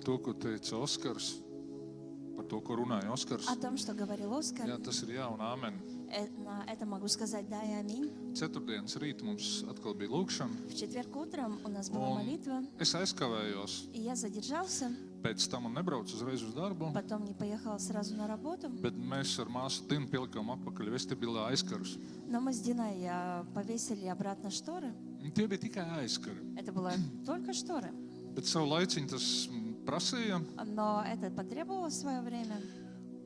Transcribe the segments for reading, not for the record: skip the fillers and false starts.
to, ko teica Oskars, par to, ko runāja Oskars. О том, что говорил Оскар, Jā, tas ir jā un āmen. на это могу сказать да и аминь. Ceturtdienas rīt mums atkal bija lūkšana. В четверг утром у нас была молитва, Es aizkavējos. и я задержался, Pēc tam un nebraucu uzreiz uz darbu. потом не поехал сразу на работу. Bet mēs ar māsu Dinu pielikām atpakaļ vestibilā aizkarus. Но мы с Диной повесили обратно шторы. Un tie bija tikai aizkari. Это было только шторы. Bet savu laiciņu tas prasīja. Но это потребовало свое время.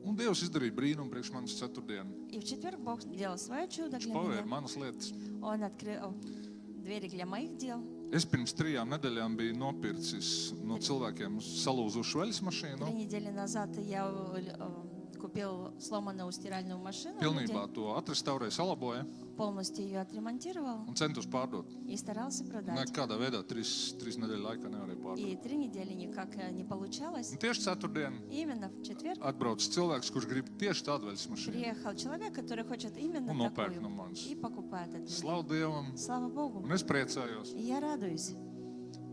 Un Dievs izdarīja brīnumu priekš manas ceturtdienu. И в четверг Бог сделал свое чудо Viņš для pavēra меня. manas lietas. Он открыл двери для моих дел. Es pirms 3 nedēļām biju nopircis no cilvēkiem salūzušu veļas 3 mašīnu. недели назад я купил сломанную стиральную машину. Pilnībā to atrestaurēju, salaboju Полностью ее отремонтировал un centos pārdot. и старался продать. Nekādā veidā 3 nedēļu laikā nevarēju pārdot. И 3 недели никак не получалось. Un tieši ceturtdien И именно в четверг atbrauc cilvēks, kurš grib tieši tādu veļas mašīnu. приехал человек, который хочет именно Un nopērk такую. no manis. И покупает эту. Slavu Dievam! Слава Богу. Un es priecājos. И я радуюсь.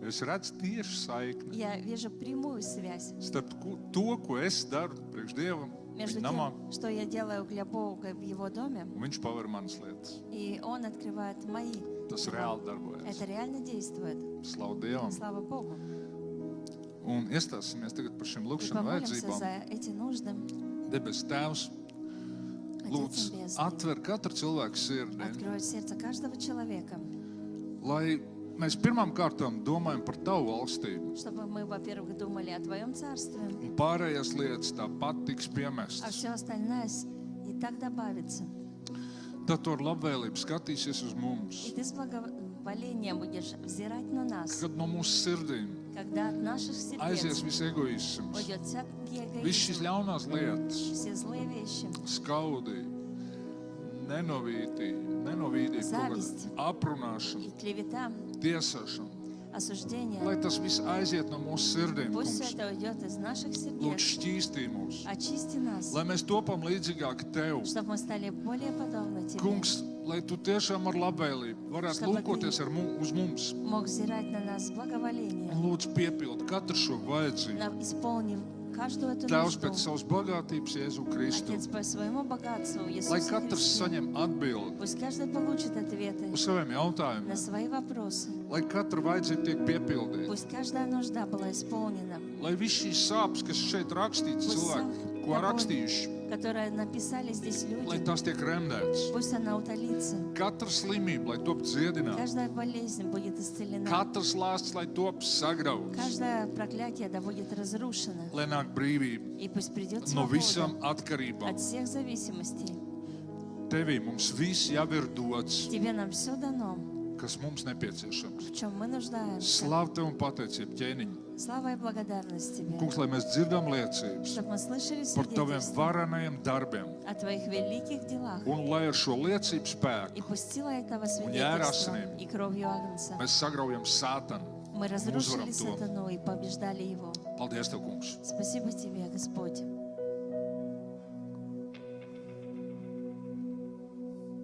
Es redzu tieši saikni Я вижу прямую связь starp to, ko es daru priekš Dieva между viņa namā, тем, что я делаю для Бога в Его доме, un viņš paver manas lietas. и Он открывает мои. Tas reāli darbojas. Это реально действует. Slavu Dievam! Слава Богу. Un iestāsimies tagad par šīm И lūkšanu помолимся vajadzībām. за эти нужды. Debes Tēvs, Отец lūdzu, Небесный, atver katru cilvēku sirdi, открой сердце каждого человека, lai mēs pirmām kārtām domājam par Tavu valstību. чтобы мы, во-первых, думали о Твоем Царстве, Un pārējās lietas tāpat tiks а piemestas. все остальное и так добавится. Tad tu ar labvēlību skatīsies uz mums, И Ты с благоволением будешь взирать на нас, kad no mūsu sirdīm когда от наших aizies сердец viss egoisms, уйдет всякий viss šīs эгоизм, ļaunās lietas, все злые вещи, skaudi, nenovīdība, Зависть. aprunāšana, и клевета, tiesāšana. осуждение. Lai tas viss aiziet no mūsu sirdīm, Пусть kungs. все это уйдет из наших Lūdzu, сердец. šķīstī mūs, Очисти нас, lai mēs topam līdzīgāk Tev. чтобы мы стали более подобны Тебе. Kungs, lai Tu tiešām ar labvēlību varētu Чтобы lūkoties uz mums Мог взирать на нас с un благоволением. lūdzu piepildu katru šo vajadzību. Нам исполним каждую эту Tēvs нужду. pēc savas bagātības Jēzu Kristu. Отец, по своему богатству, Lai Иисусе katrs Христе. saņem atbildi Пусть каждый получит ответы uz saviem на jautājumiem. свои вопросы. Lai katra vajadzība tiek piepildīta. Пусть каждая нужда была исполнена, Lai viss šīs sāpes, kas šeit rakstīts cilvēki, ko rakstījuši, которые написали здесь lai люди, tās tiek remdētas. пусть она утолится. Katra slimība, lai top dziedināta. Каждая болезнь будет исцелена. Katrs lāsts, lai top sagrauts. Каждое проклятие да будет разрушено. Lai nāk brīvība И пусть придет no свобода visām atkarībām. от всех зависимостей. Tevī mums viss jau ir dots, Тебе нам все дано, kas mums nepieciešams. в чем мы нуждаемся. Slavu Tev un pateicību, ķēniņ. Слава и благодарность Тебе, Kungs, lai mēs dzirdam liecības чтобы мы слышали par Taviem свидетельства varenajiem darbiem. о Твоих великих делах. Un lai ar šo liecību И spēku пусть сила этого jāra свидетельства asinīm. и кровью Агнца mēs sagraujam sātanu. мы разрушили uzvaram to. сатану и побеждали его. Paldies Tev, Kungs. Спасибо Тебе, Господь.